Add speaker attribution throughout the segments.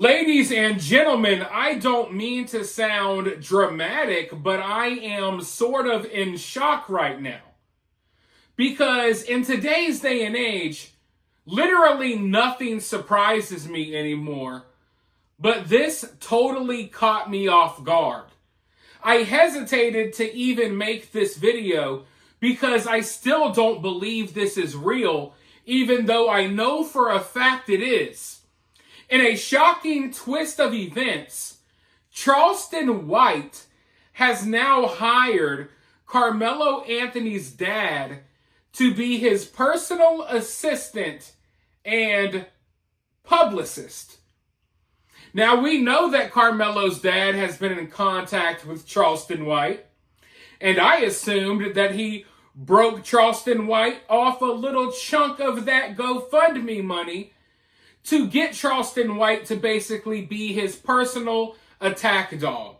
Speaker 1: Ladies and gentlemen, I don't mean to sound dramatic, but I am sort of in shock right now. Because in today's day and age, literally nothing surprises me anymore. But this totally caught me off guard. I hesitated to even make this video because I still don't believe this is real, even though I know for a fact it is. In a shocking twist of events, Charleston White has now hired Carmelo Anthony's dad to be his personal assistant and publicist. Now, we know that Carmelo's dad has been in contact with Charleston White, and I assumed that he broke Charleston White off a little chunk of that GoFundMe money to get Charleston White to basically be his personal attack dog.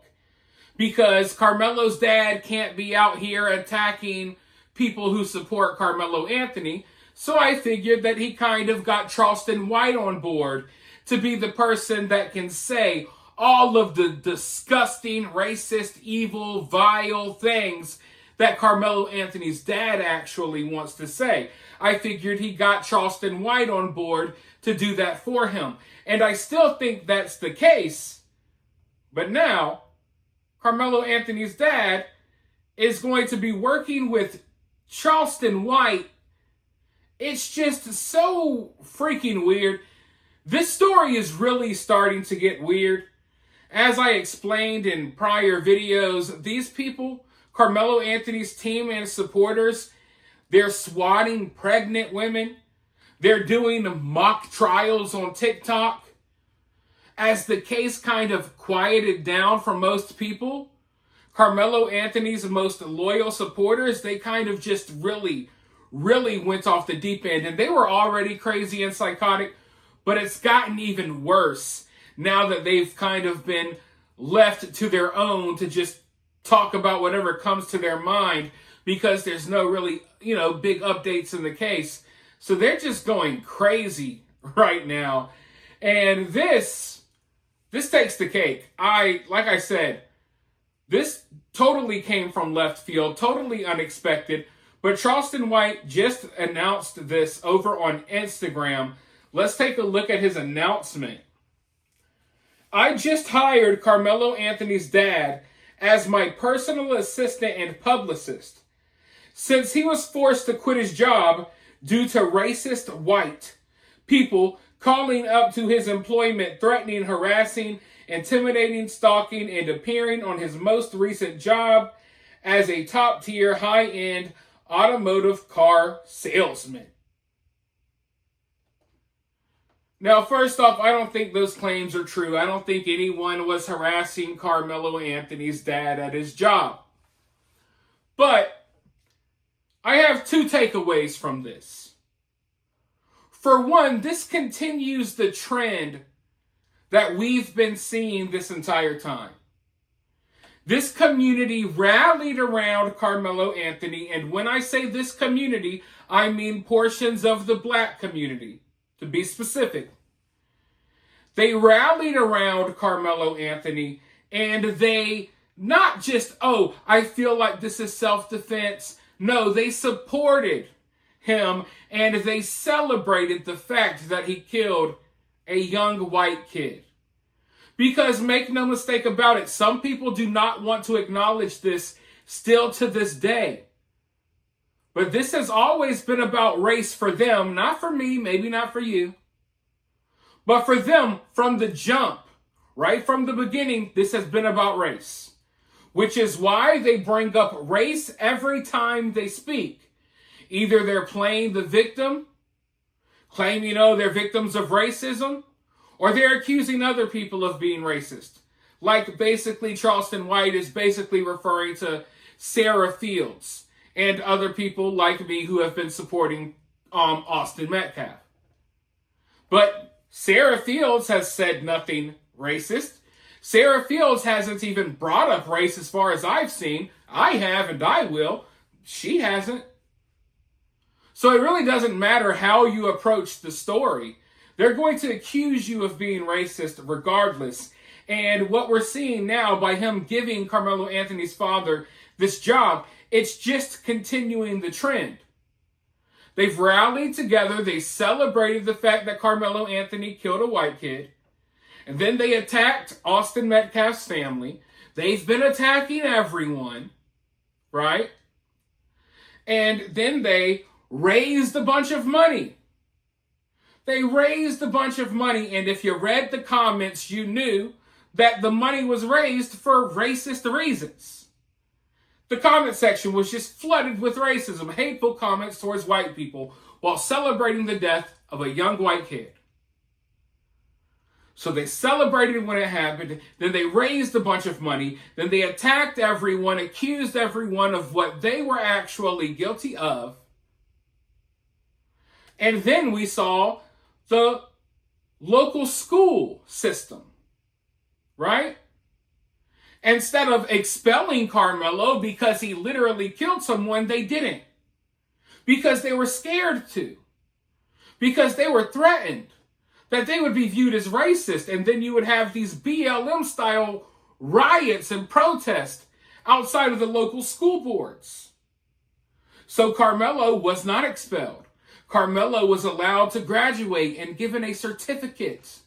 Speaker 1: Because Carmelo's dad can't be out here attacking people who support Carmelo Anthony, so I figured that he kind of got Charleston White on board to be the person that can say all of the disgusting, racist, evil, vile things that Carmelo Anthony's dad actually wants to say. I figured he got Charleston White on board to do that for him. And I still think that's the case. But now, Carmelo Anthony's dad is going to be working with Charleston White. It's just so freaking weird. This story is really starting to get weird. As I explained in prior videos, these people, Carmelo Anthony's team and supporters, they're swatting pregnant women. They're doing mock trials on TikTok. As the case kind of quieted down for most people, Carmelo Anthony's most loyal supporters, they kind of just really went off the deep end. And they were already crazy and psychotic, but it's gotten even worse now that they've kind of been left to their own to just talk about whatever comes to their mind because there's no really, big updates in the case. So they're just going crazy right now. And this takes the cake. Like I said, this totally came from left field, totally unexpected. But Charleston White just announced this over on Instagram. Let's take a look at his announcement. I just hired Carmelo Anthony's dad as my personal assistant and publicist. Since he was forced to quit his job due to racist white people calling up to his employment, threatening, harassing, intimidating, stalking, and appearing on his most recent job as a top-tier, high-end automotive car salesman. Now, first off, I don't think those claims are true. I don't think anyone was harassing Carmelo Anthony's dad at his job. But I have two takeaways from this. For one, this continues the trend that we've been seeing this entire time. This community rallied around Carmelo Anthony, and when I say this community, I mean portions of the black community, to be specific. They rallied around Carmelo Anthony, and they not just, I feel like this is self-defense. No, they supported him, and they celebrated the fact that he killed a young white kid. Because make no mistake about it, some people do not want to acknowledge this still to this day. But this has always been about race for them, not for me, maybe not for you. But for them, from the jump, right from the beginning, this has been about race. Which is why they bring up race every time they speak. Either they're playing the victim, claiming, they're victims of racism, or they're accusing other people of being racist. Like basically Charleston White is basically referring to Sarah Fields and other people like me who have been supporting Austin Metcalf. But Sarah Fields has said nothing racist. Sarah Fields hasn't even brought up race as far as I've seen. I have and I will. She hasn't. So it really doesn't matter how you approach the story. They're going to accuse you of being racist regardless. And what we're seeing now by him giving Carmelo Anthony's father this job, it's just continuing the trend. They've rallied together. They celebrated the fact that Carmelo Anthony killed a white kid. And then they attacked Austin Metcalf's family. They've been attacking everyone, right? And then they raised a bunch of money. They raised a bunch of money, and if you read the comments, you knew that the money was raised for racist reasons. The comment section was just flooded with racism, hateful comments towards white people while celebrating the death of a young white kid. So they celebrated when it happened, then they raised a bunch of money, then they attacked everyone, accused everyone of what they were actually guilty of. And then we saw the local school system, right? Instead of expelling Karmelo because he literally killed someone, they didn't. Because they were scared to. Because they were threatened that they would be viewed as racist, and then you would have these BLM-style riots and protests outside of the local school boards. So Karmelo was not expelled. Karmelo was allowed to graduate and given a certificate.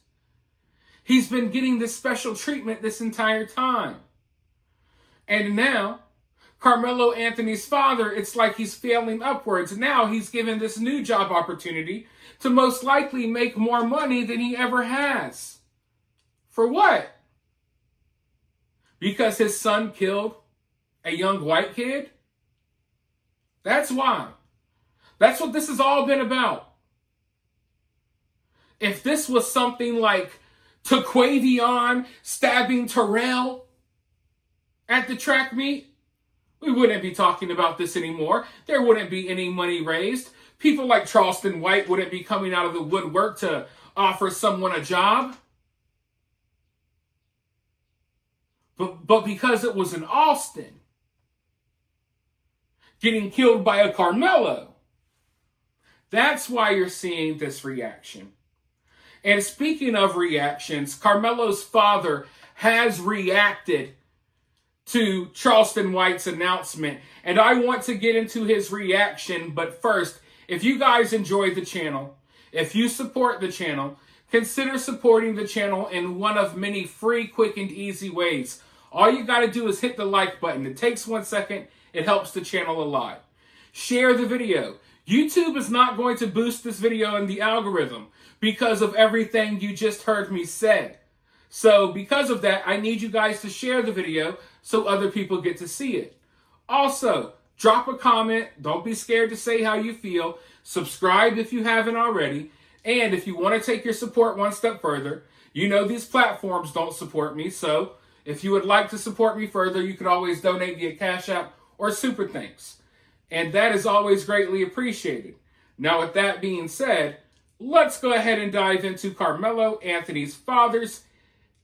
Speaker 1: He's been getting this special treatment this entire time. And now, Carmelo Anthony's father, it's like he's failing upwards. Now he's given this new job opportunity to most likely make more money than he ever has. For what? Because his son killed a young white kid? That's why. That's what this has all been about. If this was something like Taquavion stabbing Terrell at the track meet, we wouldn't be talking about this anymore. There wouldn't be any money raised. People like Charleston White wouldn't be coming out of the woodwork to offer someone a job. But because it was in Austin, getting killed by a Karmelo, that's why you're seeing this reaction. And speaking of reactions, Carmelo's father has reacted to Charleston White's announcement, and I want to get into his reaction. But first, if you guys enjoy the channel, if you support the channel, consider supporting the channel in one of many free, quick, and easy ways. All you got to do is hit the like button. It takes 1 second. It helps the channel a lot. Share the video. YouTube is not going to boost this video in the algorithm because of everything you just heard me say. So because of that, I need you guys to share the video so other people get to see it. Also, drop a comment. Don't be scared to say how you feel. Subscribe if you haven't already. And if you want to take your support one step further, you know these platforms don't support me. So if you would like to support me further, you could always donate via Cash App or Super Thanks. And that is always greatly appreciated. Now, with that being said, let's go ahead and dive into Carmelo Anthony's father's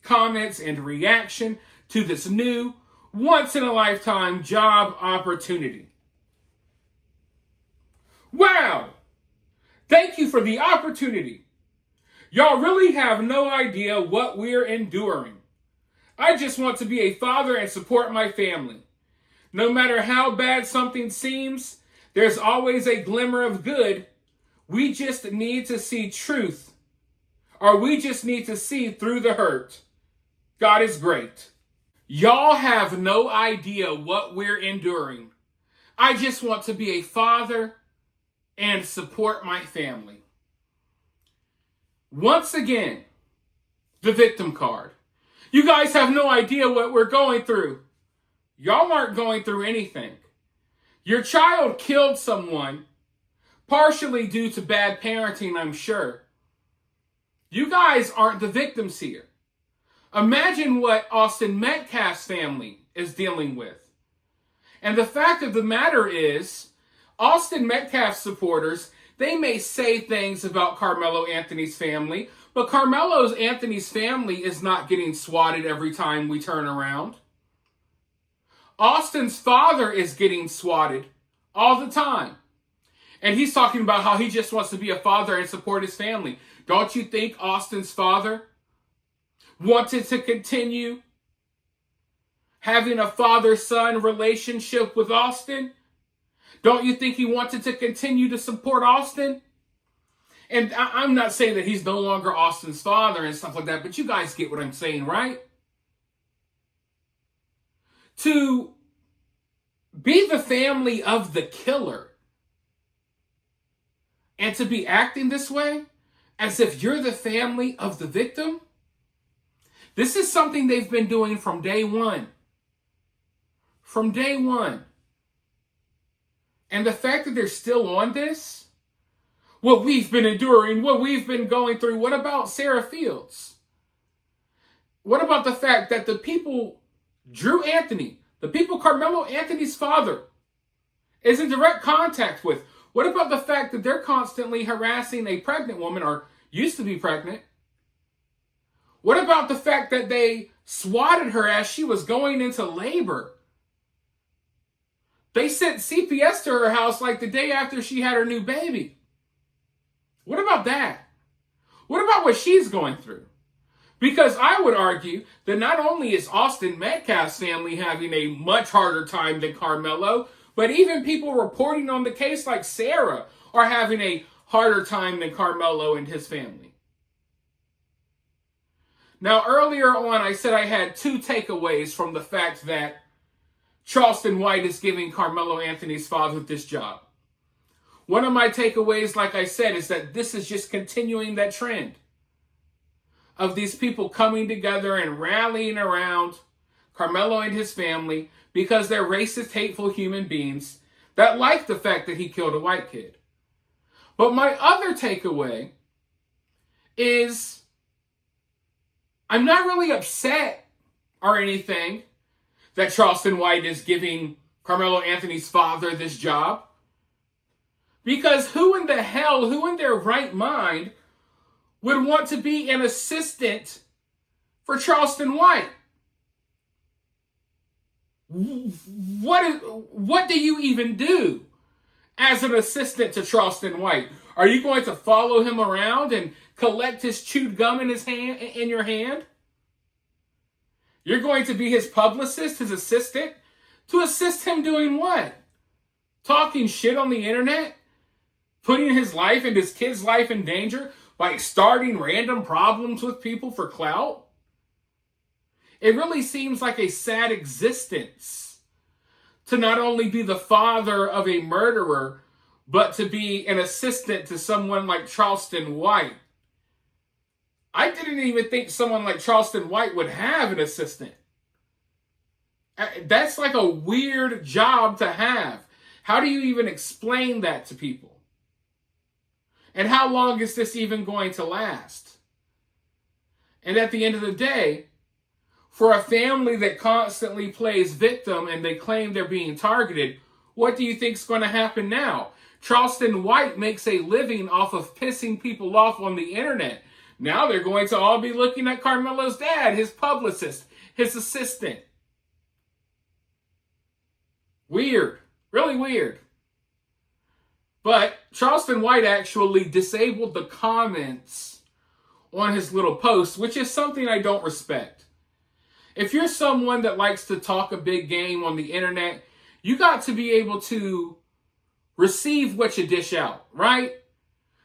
Speaker 1: comments and reaction to this new, once-in-a-lifetime job opportunity. Wow! Thank you for the opportunity. Y'all really have no idea what we're enduring. I just want to be a father and support my family. No matter how bad something seems, there's always a glimmer of good. We just need to see truth, or we just need to see through the hurt. God is great. Y'all have no idea what we're enduring. I just want to be a father and support my family. Once again, the victim card. You guys have no idea what we're going through. Y'all aren't going through anything. Your child killed someone, partially due to bad parenting, I'm sure. You guys aren't the victims here. Imagine what Austin Metcalf's family is dealing with. And the fact of the matter is, Austin Metcalf supporters, they may say things about Carmelo Anthony's family, but Carmelo Anthony's family is not getting swatted every time we turn around. Austin's father is getting swatted all the time. And he's talking about how he just wants to be a father and support his family. Don't you think Austin's father wanted to continue having a father-son relationship with Austin? Don't you think he wanted to continue to support Austin? And I'm not saying that he's no longer Austin's father and stuff like that, but you guys get what I'm saying, right? To be the family of the killer and to be acting this way as if you're the family of the victim, this is something they've been doing from day one. From day one. And the fact that they're still on this, what we've been enduring, what we've been going through, what about Sarah Fields? What about the fact that the people Drew Anthony, the people Karmelo Anthony's father, is in direct contact with? What about the fact that they're constantly harassing a pregnant woman, or used to be pregnant? What about the fact that they swatted her as she was going into labor? They sent CPS to her house like the day after she had her new baby. What about that? What about what she's going through? Because I would argue that not only is Austin Metcalf's family having a much harder time than Karmelo, but even people reporting on the case like Sarah are having a harder time than Karmelo and his family. Now, earlier on, I said I had two takeaways from the fact that Charleston White is giving Karmelo Anthony's father this job. One of my takeaways, like I said, is that this is just continuing that trend of these people coming together and rallying around Karmelo and his family because they're racist, hateful human beings that like the fact that he killed a white kid. But my other takeaway is I'm not really upset or anything that Charleston White is giving Karmelo Anthony's father this job. Because who in their right mind would want to be an assistant for Charleston White? What do you even do as an assistant to Charleston White? Are you going to follow him around and collect his chewed gum in your hand? You're going to be his publicist, his assistant, to assist him doing what? Talking shit on the internet? Putting his life and his kid's life in danger by starting random problems with people for clout? It really seems like a sad existence to not only be the father of a murderer, but to be an assistant to someone like Charleston White. I didn't even think someone like Charleston White would have an assistant. That's like a weird job to have. How do you even explain that to people? And how long is this even going to last? And at the end of the day, for a family that constantly plays victim and they claim they're being targeted, what do you think is going to happen now? Charleston White makes a living off of pissing people off on the internet. Now they're going to all be looking at Karmelo's dad, his publicist, his assistant. Weird. Really weird. But Charleston White actually disabled the comments on his little post, which is something I don't respect. If you're someone that likes to talk a big game on the internet, you got to be able to receive what you dish out, right?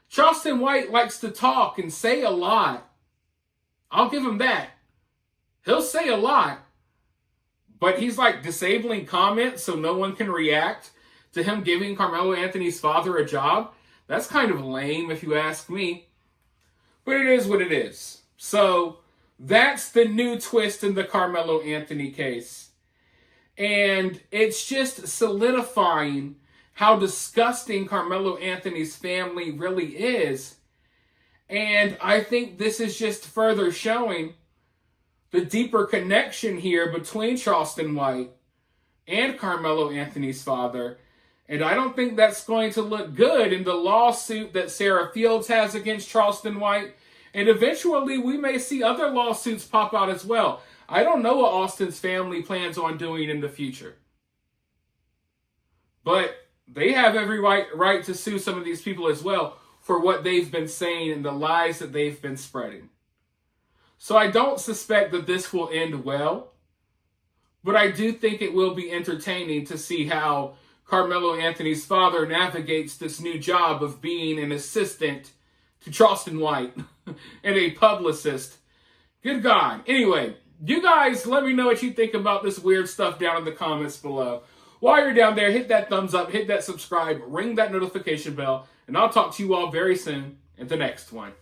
Speaker 1: Charleston White likes to talk and say a lot. I'll give him that. He'll say a lot. But he's like disabling comments so no one can react to him giving Karmelo Anthony's father a job. That's kind of lame if you ask me. But it is what it is. So that's the new twist in the Karmelo Anthony case. And it's just solidifying how disgusting Karmelo Anthony's family really is. And I think this is just further showing the deeper connection here between Charleston White and Karmelo Anthony's father. And I don't think that's going to look good in the lawsuit that Sarah Fields has against Charleston White. And eventually we may see other lawsuits pop out as well. I don't know what Austin's family plans on doing in the future. But they have every right to sue some of these people as well for what they've been saying and the lies that they've been spreading. So I don't suspect that this will end well, but I do think it will be entertaining to see how Carmelo Anthony's father navigates this new job of being an assistant to Charleston White and a publicist. Good God. Anyway, you guys let me know what you think about this weird stuff down in the comments below. While you're down there, hit that thumbs up, hit that subscribe, ring that notification bell, and I'll talk to you all very soon in the next one.